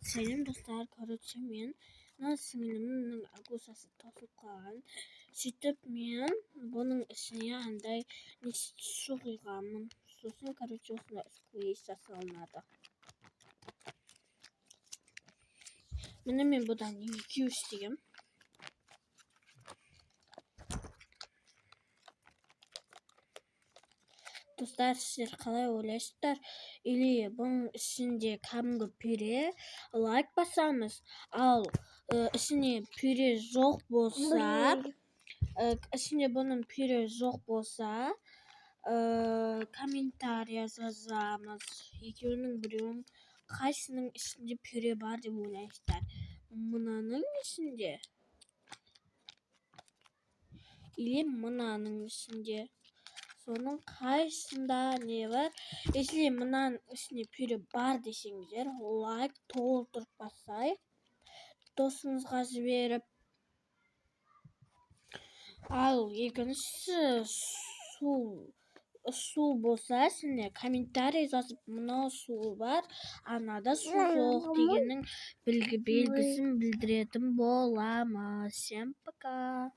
Selam dostlar, men singlimning agusasi topib qolgan. Сөйтіп мен бұның ішіне андай су құйғанмын. Сосын, осындай сквиз жасалынады. Міне мен бұдан 2 істегем. Достар, сіздер қалай ойлайсыздар? Или бұның ішінде кәдімгі пюре, лайк басамыз. Ал ішіне пюре жоқ болса, комментария жазамыз. Екеуінің біреуін қайсының ішінде пюре бар деп ойлайсыздар? Мынаның ішінде? Или мынаның ішінде? Соның қайсында не бар? Если мынаның ішінде пюре бар десеңіздер, лайк толтырып басайық. Досыңызға жіберіп. Ал екіншісі су болса, ішінде комментарий жазып, мынау су бар, анада су жоқ дегеннің белгісін білдіретін боламыз. Всем пока.